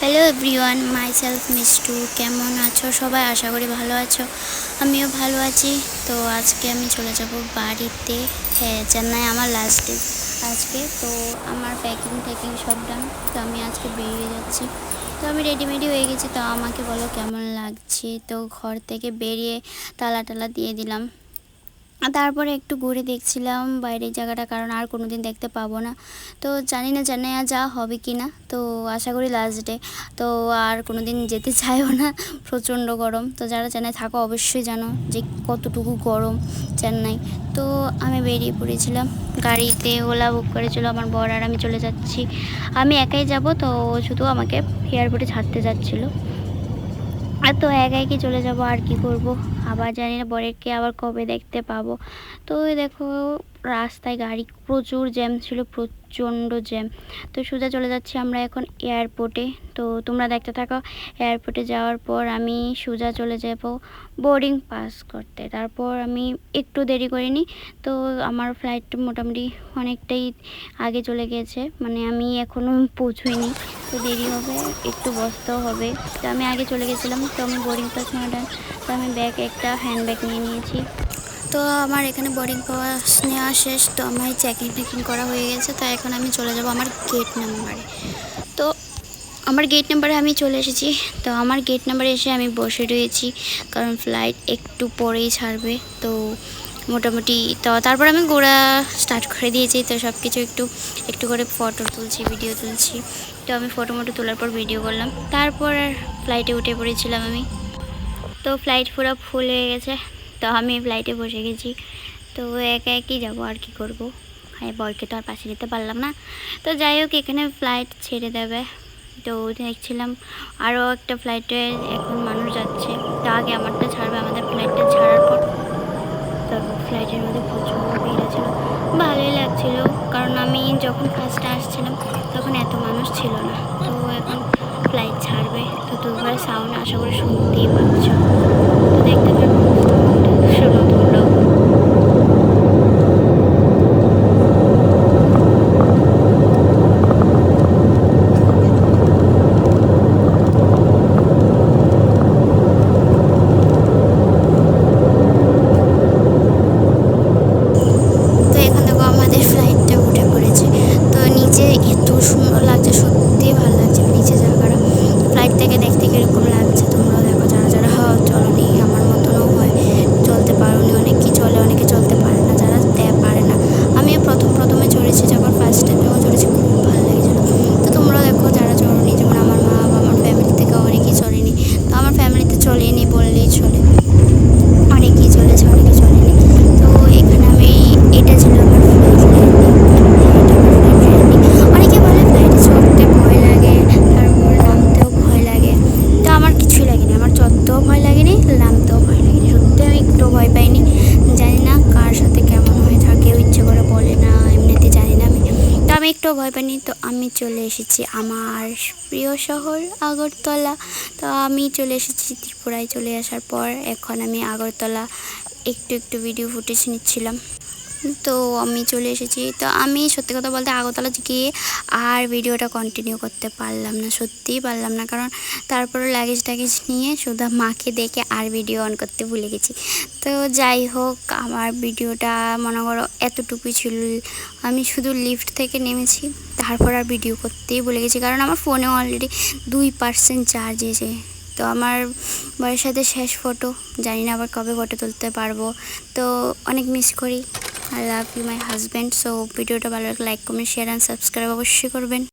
Hello everyone, myself Mishtu. কেমন আছো সবাই? আশা করি ভালো আছো, আমিও ভালো আছি। তো আজকে আমি চলে যাব বাড়িতে। হ্যাঁ, চেন্নাই আমার লাস্ট ডে আজকে। তো আমার প্যাকিং সব ডান। তো আমি আজকে বেরিয়ে যাচ্ছি। তো আমি রেডিমেডি হয়ে গেছি। তো আমাকে বলো কেমন লাগছে। তো ঘর থেকে বেরিয়ে তালা দিয়ে দিলাম। তারপরে একটু ঘুরে দেখছিলাম বাইরের জায়গাটা, কারণ আর কোনো দিন দেখতে পাবো না। তো জানি না চেন্নাই যা হবে কি না। তো আশা করি লাস্ট ডে। তো আর কোনো দিন যেতে চাইও না, প্রচণ্ড গরম। তো যারা চেন্নাই থাকো অবশ্যই জানো যে কতটুকু গরম চেন্নাই। তো আমি বেরিয়ে পড়েছিলাম, গাড়িতে ওলা বুক করেছিল আমার বর, আর আমি চলে যাচ্ছি। আমি একাই যাব, তো শুধু আমাকে এয়ারপোর্টে ছাড়তে যাচ্ছিলো। আর তো একাই কি চলে যাব, আর কি করব। আবার জানি না বরেরকে আবার কবে দেখতে পাবো। তো ওই দেখো রাস্তায় গাড়ি প্রচুর জ্যাম ছিল, প্রচণ্ড জ্যাম। তো সোজা চলে যাচ্ছি আমরা এখন এয়ারপোর্টে। তো তোমরা দেখতে থাকো। এয়ারপোর্টে যাওয়ার পর আমি সোজা চলে যাব বোর্ডিং পাস করতে। তারপর আমি একটু দেরি করিনি। তো আমার ফ্লাইট মোটামুটি অনেকটাই আগে চলে গেছে, মানে আমি এখনও পৌঁছইনি। তো দেরি হবে, একটু বসতেও হবে। তো আমি আগে চলে গেছিলাম। তো আমি বোর্ডিং পাস নেওয়া, তো আমি একটা হ্যান্ড ব্যাগ নিয়ে নিয়েছি। তো আমার এখানে বোর্ডিং পাস নেওয়া শেষ। তো আমার চেকিং করা হয়ে গেছে। তো এখন আমি চলে যাব আমার গেট নাম্বারে। তো আমার গেট নাম্বারে আমি চলে এসেছি। তো আমার গেট নাম্বারে এসে আমি বসে রয়েছি, কারণ ফ্লাইট একটু পরেই ছাড়বে। তো মোটামুটি তো তারপর আমি ঘোরা স্টার্ট করে দিয়েছি। তো সব কিছু একটু একটু করে ফটো তুলছি, ভিডিও তুলছি। তো আমি ফটো তোলার পর ভিডিও করলাম। তারপর ফ্লাইটে উঠে পড়েছিলাম আমি। তো ফ্লাইট পুরো ফুল হয়ে গেছে। তো আমি ফ্লাইটে বসে গেছি। তো একা একই যাবো, আর কি করব। হ্যাঁ, বরকে তো আর পাশে নিতে পারলাম না। তো যাই হোক, এখানে ফ্লাইট ছেড়ে দেবে। তো দেখছিলাম আরও একটা ফ্লাইটে এখন মানুষ যাচ্ছে। তো আগে আমারটা ছাড়বে, আমাদের ফ্লাইটটা ছাড়ার পর। তারপর ফ্লাইটের মধ্যে প্রচুর ভিড় ছিল, ভালোই লাগছিল। কারণ আমি যখন ফার্স্টে আসছিলাম তখন এত মানুষ ছিল না। তো এখন ফ্লাইট ছাড়বে। তো তোমরা সাউন্ড আশা করি শুনতেই পাচ্ছ। তো দেখতে থাকো, শোনো তোমরাও। তো এখন দেখো আমাদের ফ্লাইটটা উঠে পড়েছে। তো নিচে এত সুন্দর লাগছে, সত্যিই ভালো লাগছে নিচে জায়গাটা। ফ্লাইট থেকে দেখতে কীরকম লাগছে তোমরাও দেখো। যারা যারা চলনি, আমার মতনও হয়, চলতে পারোনি, অনেকেই চলে, অনেকে চলতে পারে না, যারা পারে না। আমিও প্রথমে চড়েছি, যখন ফার্স্ট টাইম যখন চড়েছি খুব ভালো লেগেছিলো। তো তোমরাও দেখো যারা চড়নি, যেমন আমার মা বা আমার ফ্যামিলি থেকে অনেকেই চলেনি। তো আমার ফ্যামিলিতে চলেনি বললেই চলে, অনেকেই চলেছে, অনেকে চলেনি। তো এখানে আমি, এটা ছিল আমার ফ্লাইট ল্যান্ডিং। হ্যাঁ, এটা আমার ফ্লাইট ল্যান্ডিং। অনেকে বলে ফ্লাইটে চড়তে ভয় লাগে, তারপর নামতেও ভয় লাগে। তো আমার কিছুই লাগেনি, আমার চড়তেও ভয় লাগেনি, নামতেও ভয় লাগেনি। সত্যি আমি একটু ভয় পাইনি। জানি না কার সাথে কেমন হয়ে থাকে, ইচ্ছে করে বলে না, এমনিতে জানি না আমি। তো আমি একটু ভয় পাইনি। তো আমি চলে এসেছি আমার প্রিয় শহর আগরতলা। তো আমি চলে এসেছি ত্রিপুরায়। চলে আসার পর এখন আমি আগরতলা একটু ভিডিও ফুটেজ নিচ্ছিলাম। তো আমি চলে এসেছি। তো আমি সত্যি কথা বলতে আগরতলা গিয়ে আর ভিডিওটা কন্টিনিউ করতে পারলাম না, সত্যিই পারলাম না। কারণ তারপরে লাগেজ নিয়ে শুধু মাকে দেখে আর ভিডিও অন করতে ভুলে গেছি। তো যাই হোক, আমার ভিডিওটা মনে করো এতটুকুই ছিল। আমি শুধু লিফট থেকে নেমেছি, তারপর আর ভিডিও করতেই ভুলে গেছি, কারণ আমার ফোনে অলরেডি 2% চার্জ এসে। তো আমার বরের সাথে শেষ ফটো, জানি না আবার কবে ফটো তুলতে পারবো। তো অনেক মিস করি। I love you my husband. So ভিডিওটা ভালো লাগলে like comment share and subscribe অবশ্যই করবেন।